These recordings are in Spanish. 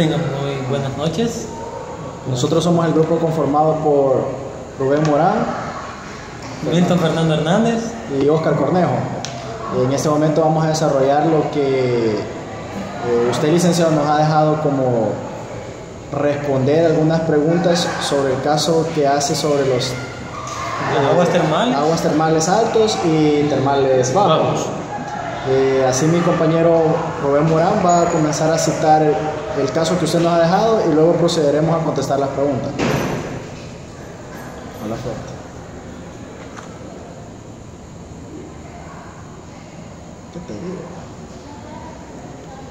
Tengan muy buenas noches. Nosotros somos el grupo conformado por Rubén Morán, Milton Fernando Hernández y Oscar Cornejo. En este momento vamos a desarrollar lo que usted, licenciado, nos ha dejado como responder algunas preguntas sobre el caso que hace sobre los aguas termales altos y termales bajos. Así mi compañero Rubén Morán va a comenzar a citar el caso que usted nos ha dejado y luego procederemos a contestar las preguntas. Habla fuerte. ¿Qué te digo?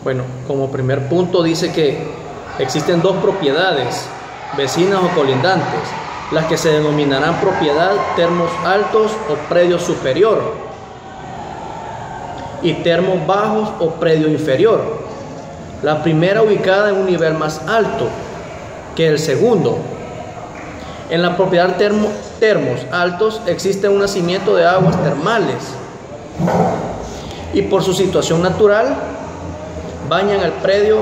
Bueno, como primer punto dice que existen dos propiedades vecinas o colindantes, las que se denominarán propiedad termos altos o predio superior y termos bajos o predio inferior. La primera ubicada en un nivel más alto que el segundo. En la propiedad termos altos existe un nacimiento de aguas termales y por su situación natural bañan al predio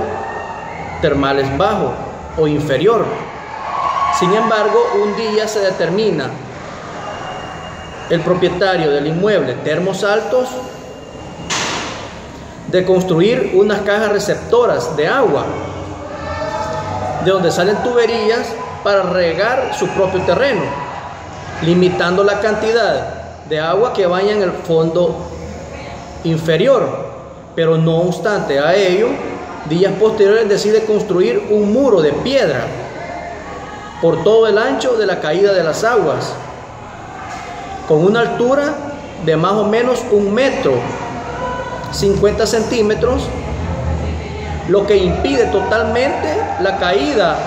termales bajo o inferior. Sin embargo, un día se determina el propietario del inmueble termos altos de construir unas cajas receptoras de agua de donde salen tuberías para regar su propio terreno, limitando la cantidad de agua que baña en el fondo inferior. Pero no obstante a ello, días posteriores decide construir un muro de piedra por todo el ancho de la caída de las aguas, con una altura de más o menos 1 metro 50 centímetros, lo que impide totalmente la caída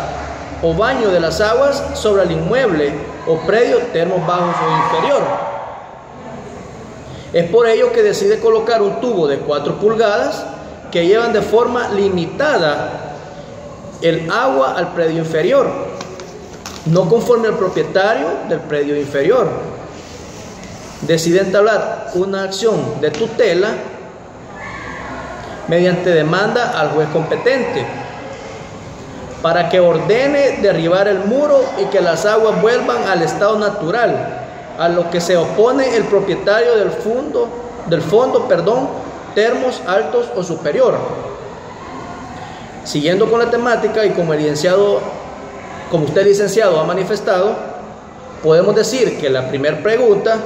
o baño de las aguas sobre el inmueble o predio termos bajos o inferior. Es por ello que decide colocar un tubo de 4 pulgadas que llevan de forma limitada el agua al predio inferior, no conforme al propietario del predio inferior. Decide entablar una acción de tutela mediante demanda al juez competente para que ordene derribar el muro y que las aguas vuelvan al estado natural, a lo que se opone el propietario del fondo, termos altos o superior. Siguiendo con la temática y como usted, licenciado, ha manifestado, podemos decir que la primera pregunta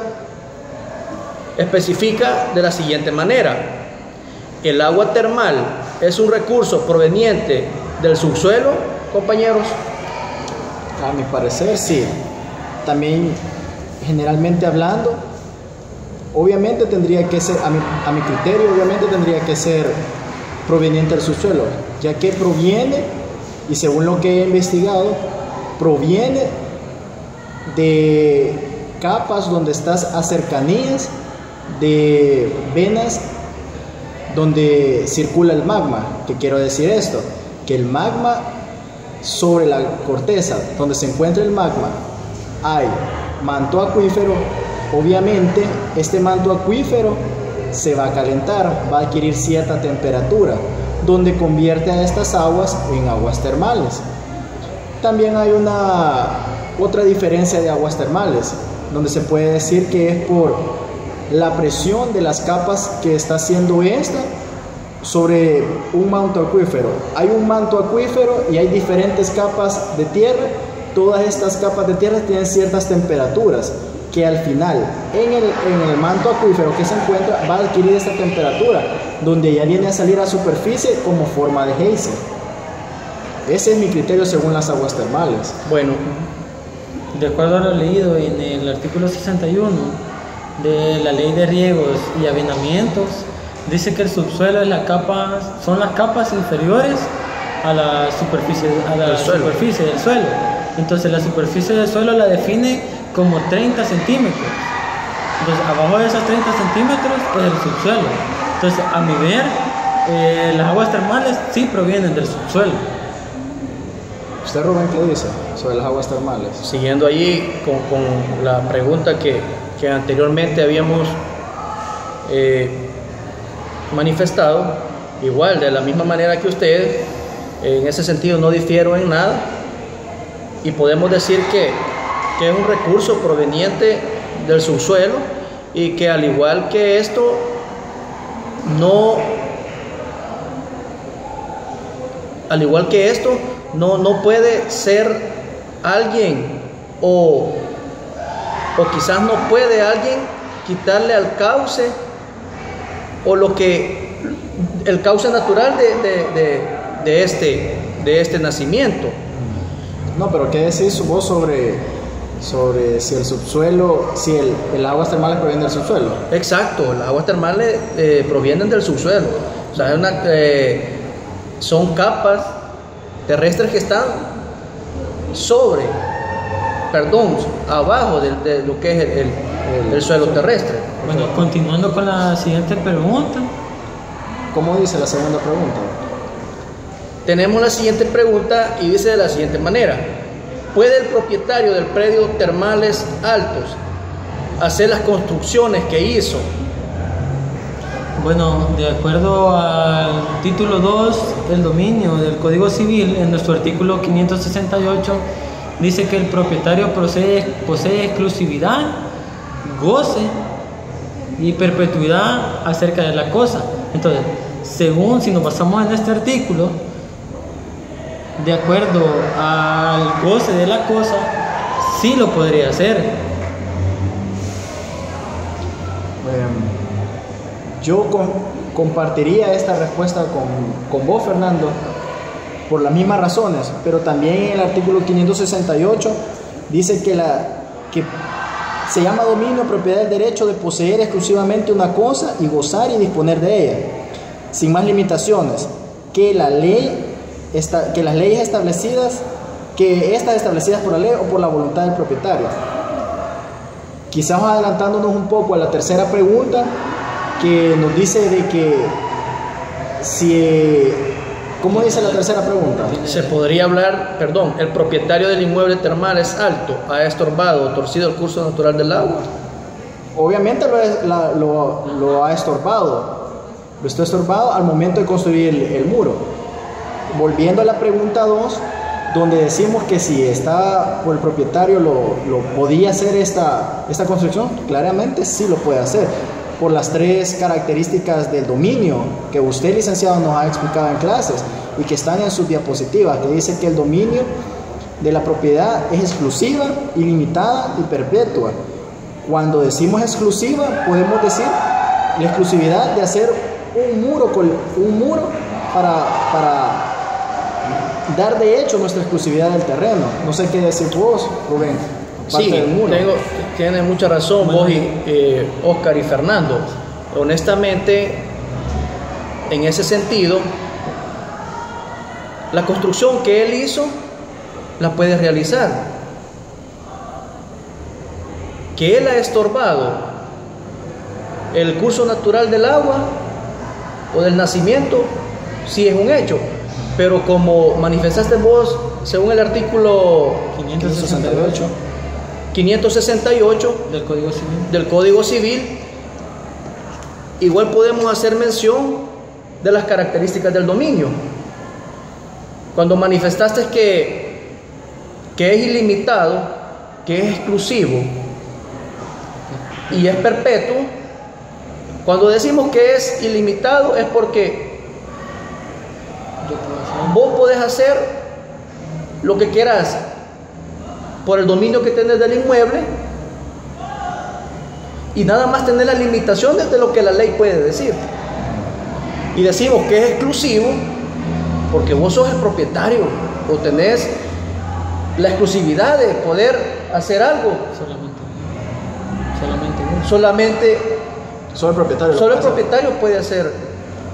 especifica de la siguiente manera: ¿el agua termal es un recurso proveniente del subsuelo, compañeros? A mi parecer, sí. También, generalmente hablando, obviamente tendría que ser, a mi criterio, obviamente tendría que ser proveniente del subsuelo, ya que proviene, y según lo que he investigado, proviene de capas donde estás a cercanías de venas donde circula el magma. ¿Qué quiero decir esto? Que el magma, sobre la corteza donde se encuentra el magma, hay manto acuífero. Obviamente este manto acuífero se va a calentar, va a adquirir cierta temperatura, donde convierte a estas aguas en aguas termales. También hay otra diferencia de aguas termales, donde se puede decir que es por la presión de las capas que está haciendo esta sobre un manto acuífero. Hay un manto acuífero y hay diferentes capas de tierra. Todas estas capas de tierra tienen ciertas temperaturas que al final en el manto acuífero que se encuentra va a adquirir esta temperatura, donde ya viene a salir a superficie como forma de geyser. Ese es mi criterio según las aguas termales. Bueno, de acuerdo a lo leído en el artículo 61 de la ley de riegos y avenamientos, dice que el subsuelo es son las capas inferiores a la superficie del suelo. Entonces la superficie del suelo la define como 30 centímetros. Entonces abajo de esos 30 centímetros es el subsuelo. Entonces, a mi ver, las aguas termales sí provienen del subsuelo. ¿Usted, Rubén, qué dice sobre las aguas termales? Siguiendo allí con la pregunta que anteriormente habíamos manifestado, igual de la misma manera que ustedes, En ese sentido no difiero en nada y podemos decir que es un recurso proveniente del subsuelo y que al igual que esto no puede ser alguien o quizás no puede alguien quitarle al cauce o el cauce natural de este nacimiento. No, pero ¿qué decís vos sobre si el subsuelo, si el aguas termales provienen del subsuelo? Exacto, las aguas termales provienen del subsuelo. O sea, son capas terrestres que están abajo de lo que es el suelo terrestre. Bueno, continuando con la siguiente pregunta. ¿Cómo dice la segunda pregunta? Tenemos la siguiente pregunta y dice de la siguiente manera: ¿puede el propietario del predio Termales Altos hacer las construcciones que hizo? Bueno, de acuerdo al título 2 del dominio del Código Civil, en nuestro artículo 568, dice que el propietario posee exclusividad, goce y perpetuidad acerca de la cosa. Entonces, si nos basamos en este artículo, de acuerdo al goce de la cosa, sí lo podría hacer. Yo compartiría esta respuesta con vos, Fernando, por las mismas razones, pero también en el artículo 568 dice que se llama dominio propiedad del derecho de poseer exclusivamente una cosa y gozar y disponer de ella, sin más limitaciones, que las leyes establecidas por la ley o por la voluntad del propietario. Quizás adelantándonos un poco a la tercera pregunta, que nos dice de que ¿cómo dice la tercera pregunta? Se podría hablar, el propietario del inmueble Termales Alto ha estorbado o torcido el curso natural del agua. Obviamente lo ha estorbado. Lo está estorbado al momento de construir el muro. Volviendo a la pregunta 2, donde decimos que si está por el propietario lo podía hacer esta construcción, claramente sí lo puede hacer, por las 3 características del dominio que usted, licenciado, nos ha explicado en clases y que están en sus diapositivas, que dice que el dominio de la propiedad es exclusiva, ilimitada y perpetua. Cuando decimos exclusiva, podemos decir la exclusividad de hacer un muro para dar de hecho nuestra exclusividad del terreno. No sé qué decir vos, Rubén. Sí, tienes mucha razón, vos y Oscar y Fernando. Honestamente, en ese sentido, la construcción que él hizo la puede realizar. Que él ha estorbado el curso natural del agua o del nacimiento, sí es un hecho, pero como manifestaste vos, según el artículo 568 del Código Civil, igual podemos hacer mención de las características del dominio. Cuando manifestaste que es ilimitado, que es exclusivo y es perpetuo, cuando decimos que es ilimitado es porque vos podés hacer lo que quieras por el dominio que tenés del inmueble y nada más tener las limitaciones de lo que la ley puede decir. Y decimos que es exclusivo porque vos sos el propietario o tenés la exclusividad de poder hacer algo. Solo el propietario puede hacer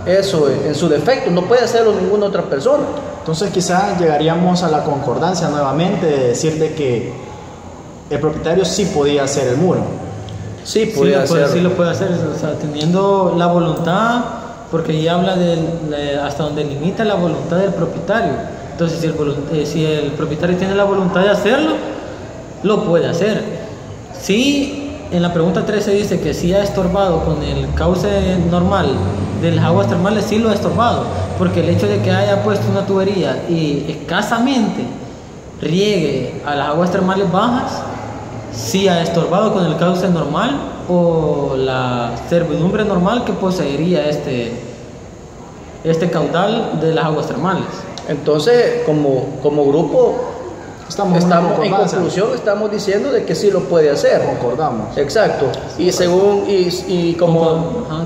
eso en su defecto, no puede hacerlo ninguna otra persona. Entonces quizás llegaríamos a la concordancia nuevamente de decir de que el propietario sí podía hacer el muro. Sí lo puede hacer, o sea, teniendo la voluntad, porque ahí habla hasta donde limita la voluntad del propietario. Entonces si el propietario tiene la voluntad de hacerlo, lo puede hacer. Sí, en la pregunta 13 dice que si ha estorbado con el cauce normal de las aguas termales sí lo ha estorbado, porque el hecho de que haya puesto una tubería y escasamente riegue a las aguas termales bajas, sí ha estorbado con el cauce normal o la servidumbre normal que poseería este caudal de las aguas termales. Entonces, como grupo, estamos en conclusión, estamos diciendo de que sí lo puede hacer. Concordamos. Exacto. Y según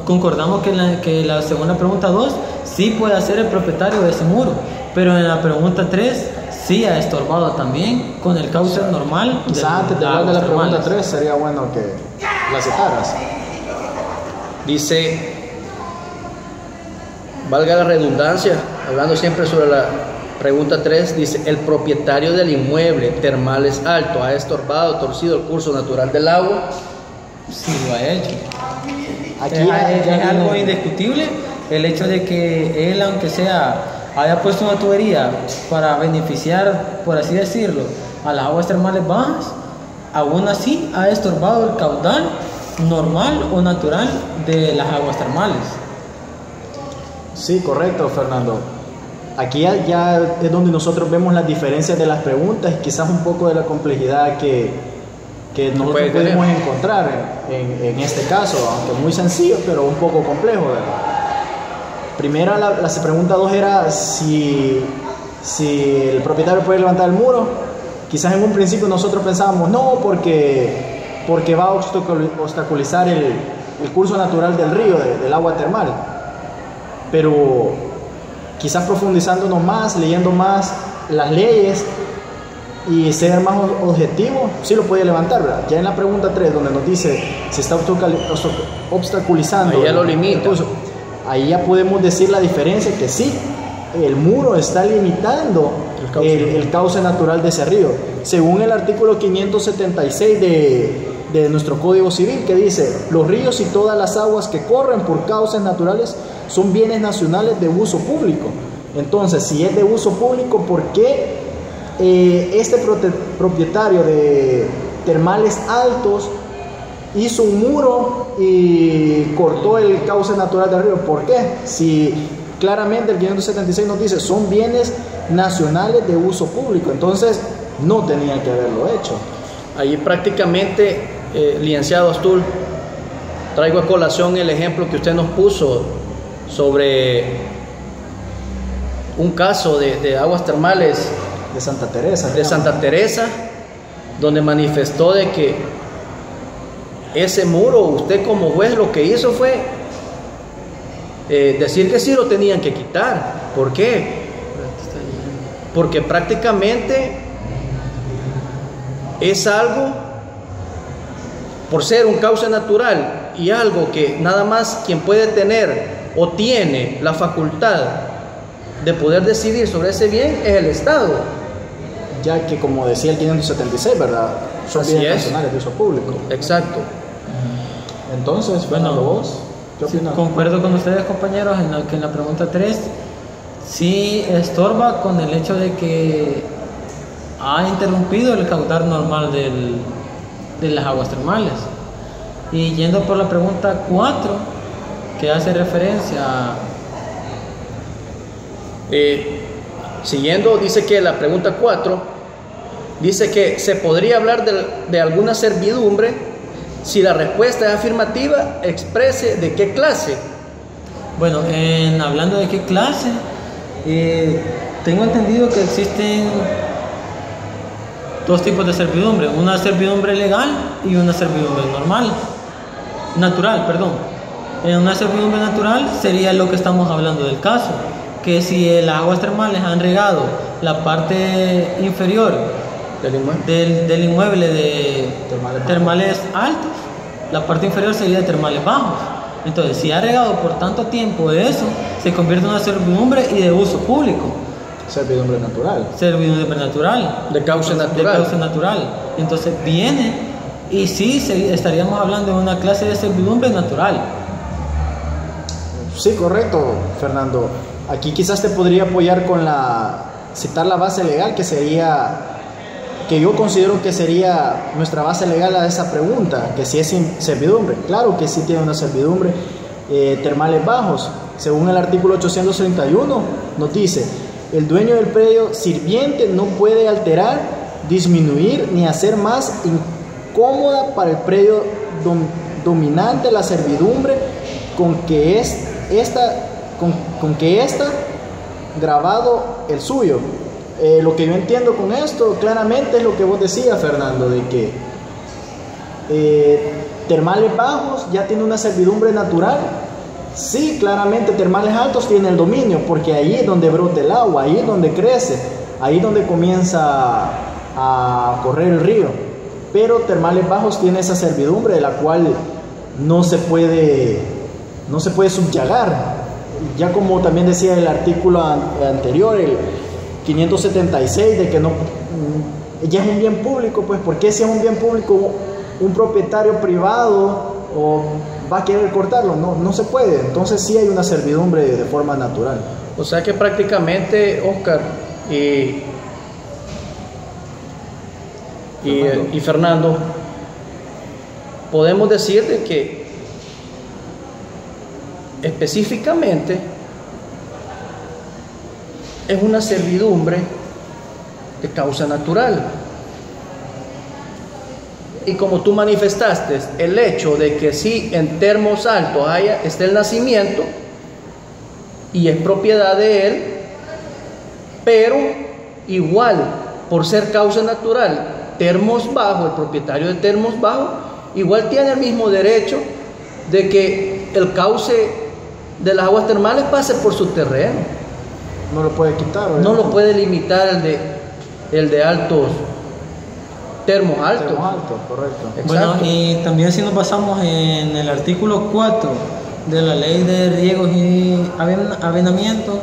concordamos que la segunda pregunta 2 sí puede hacer el propietario de ese muro, pero en la pregunta 3 sí ha estorbado también con el cauce normal. Quizás antes de hablar de la pregunta 3 sería bueno que la citaras. Dice, valga la redundancia, hablando siempre sobre la pregunta 3, dice, el propietario del inmueble Termales Alto ha estorbado, torcido el curso natural del agua. Sí, lo ha hecho. Aquí es algo indiscutible el hecho de que él, aunque sea, haya puesto una tubería para beneficiar, por así decirlo, a las aguas termales bajas, aún así ha estorbado el caudal normal o natural de las aguas termales. Sí, correcto, Fernando. Aquí ya es donde nosotros vemos las diferencias de las preguntas y quizás un poco de la complejidad que nosotros podemos encontrar en este caso, aunque muy sencillo, pero un poco complejo, ¿verdad? Primero, la pregunta 2 era si el propietario puede levantar el muro. Quizás en un principio nosotros pensábamos, no, porque va a obstaculizar el curso natural del río, del agua termal. Pero quizás profundizándonos más, leyendo más las leyes y ser más objetivo, sí lo puede levantar, ¿verdad? Ya en la pregunta 3, donde nos dice si está obstaculizando, ahí ya lo limita. Ahí ya podemos decir la diferencia, que sí, el muro está limitando el cauce natural de ese río, según el artículo 576 de nuestro Código Civil, que dice: los ríos y todas las aguas que corren por cauces naturales son bienes nacionales de uso público. Entonces, si es de uso público, ¿por qué este propietario de Termales Altos hizo un muro y cortó el cauce natural del río? ¿Por qué? Si claramente el 576 nos dice son bienes nacionales de uso público, entonces no tenía que haberlo hecho. Ahí prácticamente, licenciado Astul, traigo a colación el ejemplo que usted nos puso sobre un caso de aguas termales de Santa Teresa. De Santa Teresa, donde manifestó de que ese muro, usted como juez lo que hizo fue decir que sí lo tenían que quitar. ¿Por qué? Porque prácticamente es algo, por ser un cauce natural y algo que nada más quien puede tener o tiene la facultad de poder decidir sobre ese bien es el Estado. Ya que, como decía el 576, ¿verdad? Son bienes nacionales de uso público. Exacto. Entonces, bueno, vos, ¿qué opinas? Concuerdo con ustedes, compañeros, en la pregunta 3 sí estorba con el hecho de que ha interrumpido el caudal normal de las aguas termales. Y yendo por la pregunta 4, que hace referencia siguiendo, dice que la pregunta 4 dice que se podría hablar de alguna servidumbre. Si la respuesta es afirmativa, exprese de qué clase. Bueno, hablando de qué clase, tengo entendido que existen dos tipos de servidumbre: una servidumbre legal y una servidumbre natural. En una servidumbre natural sería lo que estamos hablando del caso, que si las aguas termales han regado la parte inferior del inmueble de termales altos, la parte inferior sería de termales bajos. Entonces, si ha regado por tanto tiempo eso, se convierte en una servidumbre y de uso público. Servidumbre natural. Servidumbre natural. De cauce natural. De cauce natural. Entonces viene y sí estaríamos hablando de una clase de servidumbre natural. Sí, correcto, Fernando. Aquí quizás te podría apoyar con citar la base legal, que yo considero que sería nuestra base legal a esa pregunta, que si es servidumbre. Claro que sí tiene una servidumbre, termales bajos, Según el artículo 831, nos dice: el dueño del predio sirviente no puede alterar, disminuir ni hacer más incómoda para el predio dominante la servidumbre con que está grabado el suyo. Lo que yo entiendo con esto claramente es lo que vos decías, Fernando, de que Termales Bajos ya tiene una servidumbre natural. Sí, claramente Termales Altos tiene el dominio, porque ahí es donde brota el agua, ahí es donde crece, ahí es donde comienza a correr el río. Pero Termales Bajos tiene esa servidumbre de la cual no se puede subyagar. Ya como también decía el artículo anterior, el 576, de que no, ya es un bien público. Pues ¿por qué si es un bien público un propietario privado va a querer cortarlo? No se puede. Entonces sí hay una servidumbre de forma natural. O sea que prácticamente, Oscar y Fernando, podemos decir de que específicamente es una servidumbre de causa natural. Y como tú manifestaste, el hecho de que sí en Termos Altos está el nacimiento y es propiedad de él, pero igual, por ser causa natural, Termos Bajo, el propietario de Termos Bajo, igual tiene el mismo derecho de que el cauce de las aguas termales pase por su terreno. No lo puede quitar, ¿verdad? No lo puede limitar el de Altos. Termos Altos. Termos Altos, correcto. Exacto. Bueno, y también si nos basamos en el artículo 4 de la ley de riegos y avenamientos,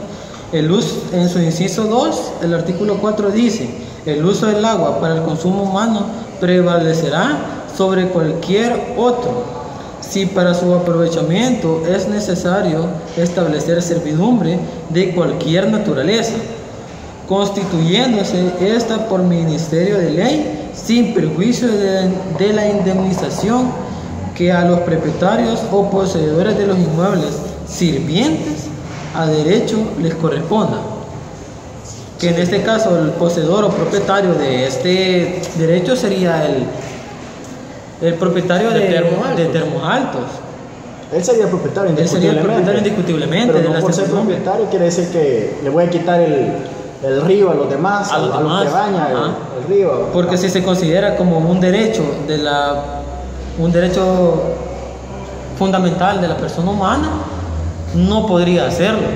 el uso, en su inciso 2, el artículo 4 dice: el uso del agua para el consumo humano prevalecerá sobre cualquier otro, si para su aprovechamiento es necesario establecer servidumbre de cualquier naturaleza, constituyéndose esta por ministerio de ley, sin perjuicio de la indemnización que a los propietarios o poseedores de los inmuebles sirvientes a derecho les corresponda. Que en este caso el poseedor o propietario de este derecho sería el propietario de Termos Altos. Él sería el propietario indiscutiblemente. Él sería el propietario indiscutiblemente. Pero no por ser propietario quiere decir que le voy a quitar el río a los demás, a los que bañan el río. Porque si se considera como un derecho un derecho fundamental de la persona humana, no podría hacerlo.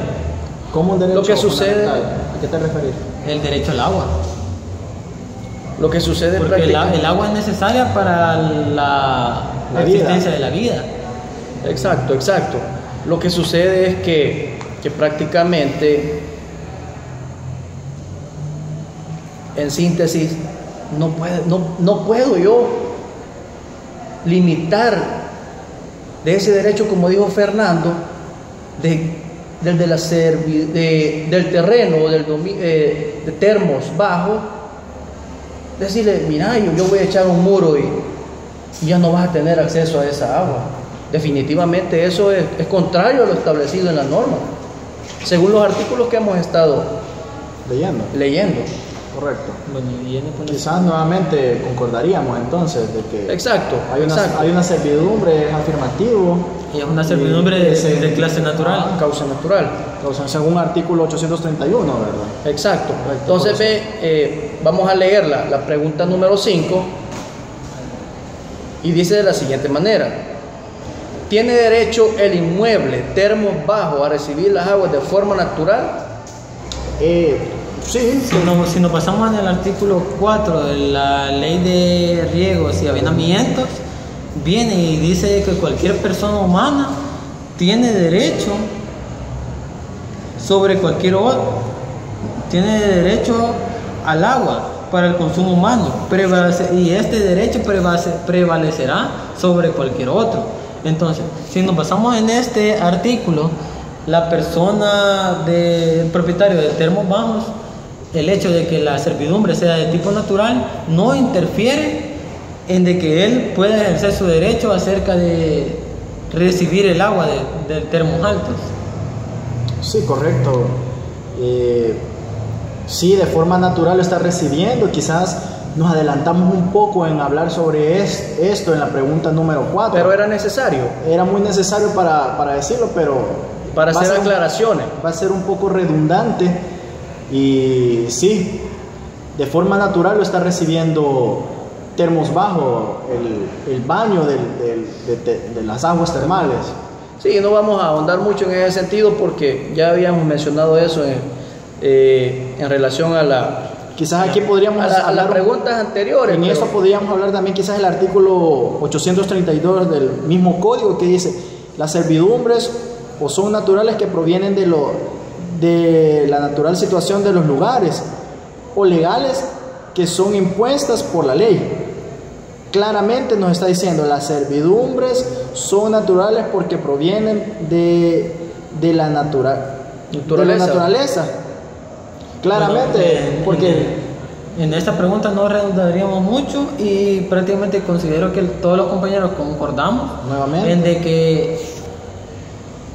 ¿Cómo un derecho Lo que sucede, ¿a qué te referís? El derecho al agua. Lo que sucede Porque el agua es necesaria para la existencia de la vida. Exacto. Lo que sucede es que prácticamente, en síntesis, no puedo yo limitar de ese derecho, como dijo Fernando, del terreno o de Termos Bajo, decirle: mira, yo voy a echar un muro y ya no vas a tener acceso a esa agua. Definitivamente eso es contrario a lo establecido en la norma, según los artículos que hemos estado leyendo. Correcto. Bueno, y quizás nuevamente concordaríamos entonces de que exacto. Hay una servidumbre, es afirmativo. Y es una servidumbre de clase natural. Causa natural. Según artículo 831, ¿verdad? Exacto. Entonces vamos a leer la pregunta número 5 y dice de la siguiente manera: ¿tiene derecho el inmueble Termos Bajo a recibir las aguas de forma natural? Sí. Si nos pasamos en el artículo 4 de la ley de riegos y avenamientos, viene y dice que cualquier persona humana tiene derecho sobre cualquier otro, tiene derecho al agua para el consumo humano, y este derecho prevalecerá sobre cualquier otro. Entonces, si nos basamos en este artículo, la persona del propietario de Termos Bajos, el hecho de que la servidumbre sea de tipo natural no interfiere en de que él pueda ejercer su derecho acerca de recibir el agua de Termos Altos. Sí, correcto. Sí, de forma natural lo está recibiendo. Quizás nos adelantamos un poco en hablar sobre esto en la pregunta número 4. Pero era necesario. Era muy necesario para decirlo, pero... Para hacer aclaraciones. Va a ser un poco redundante. Y sí, de forma natural lo está recibiendo termos bajo el baño de las aguas termales. Sí, no vamos a ahondar mucho en ese sentido porque ya habíamos mencionado eso en relación a la... Quizás aquí podríamos a las preguntas anteriores. En eso podríamos hablar también quizás el artículo 832 del mismo código que dice: las servidumbres o son naturales que provienen de la natural situación de los lugares, o legales que son impuestas por la ley. Claramente nos está diciendo: las servidumbres son naturales porque provienen de la naturaleza. Claramente, porque en esta pregunta no redundaríamos mucho y prácticamente considero que todos los compañeros concordamos nuevamente en de que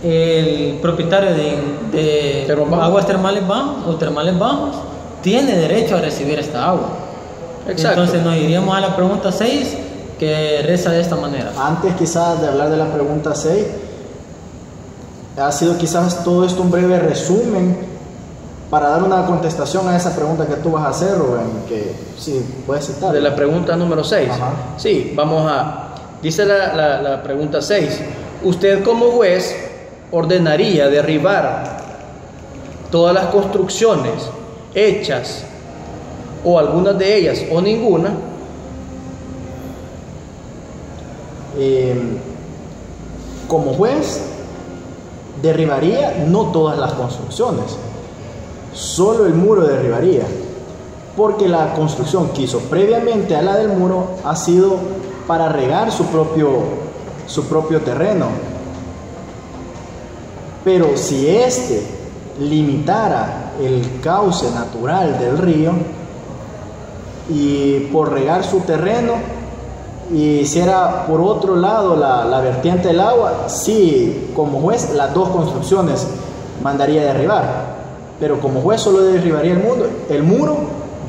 el propietario de aguas termales bajas o termales bajos tiene derecho a recibir esta agua. Exacto. Entonces nos iríamos a la pregunta 6, que reza de esta manera. Antes quizás de hablar de la pregunta 6, ha sido quizás todo esto un breve resumen para dar una contestación a esa pregunta que tú vas a hacer, Rubén, que sí, puedes citar. De la pregunta número 6. Ajá. Sí, vamos a... Dice la pregunta 6. ¿Usted como juez ordenaría derribar todas las construcciones hechas, o algunas de ellas, o ninguna? Como juez, derribaría no todas las construcciones, solo el muro derribaría, porque la construcción que hizo previamente a la del muro ha sido para regar su propio terreno. Pero si éste limitara el cauce natural del río y por regar su terreno y hiciera por otro lado la vertiente del agua, sí, como juez las dos construcciones mandaría derribar, pero como juez solo derribaría el muro,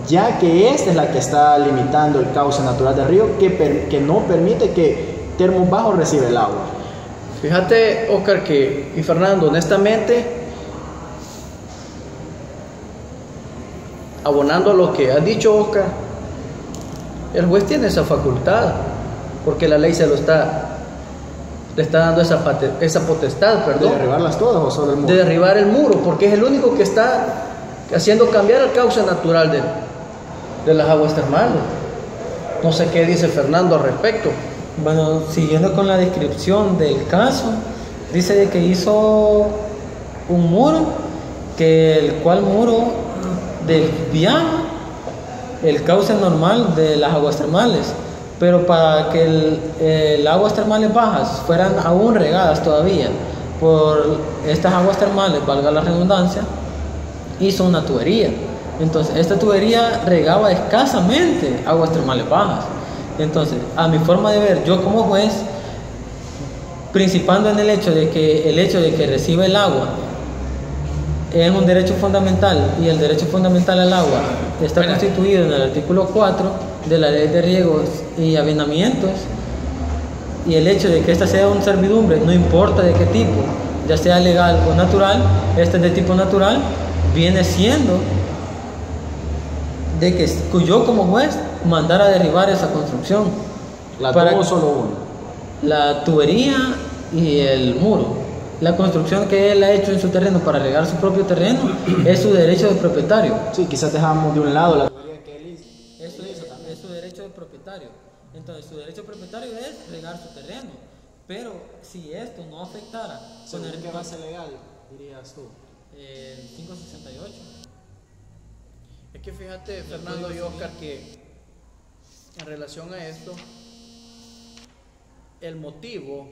ya que esta es la que está limitando el cauce natural del río, que no permite que termos bajos reciba el agua. Fíjate, Oscar, y Fernando, honestamente, abonando a lo que has dicho, Oscar, el juez tiene esa facultad, porque la ley le está dando esa potestad, perdón. ¿De derribarlas todas o solo el muro? De derribar el muro, porque es el único que está haciendo cambiar el cauce natural de las aguas termales. No sé qué dice Fernando al respecto. Bueno, siguiendo con la descripción del caso, dice de que hizo un muro, el cual muro desviaba el cauce normal de las aguas termales, pero para que las aguas termales bajas fueran aún regadas todavía por estas aguas termales, valga la redundancia, hizo una tubería. Entonces esta tubería regaba escasamente aguas termales bajas. Entonces, a mi forma de ver, yo como juez, principando en el hecho de que recibe el agua es un derecho fundamental, y el derecho fundamental al agua está constituido en el artículo 4 de la Ley de Riegos y Avenamientos, y el hecho de que esta sea una servidumbre, no importa de qué tipo, ya sea legal o natural, esta es de tipo natural, viene siendo de que yo como juez mandara a derribar esa construcción. ¿La tuvo o solo uno? La tubería y el muro. La construcción que él ha hecho en su terreno para regar su propio terreno es su derecho de propietario. Sí, quizás dejamos de un lado la tubería que él hizo. Eso es su derecho de propietario. Entonces, su derecho de propietario es regar su terreno. Pero si esto no afectara... ¿Según qué base legal dirías tú? El 568. Es que fíjate, Fernando y Oscar, que en relación a esto, el motivo,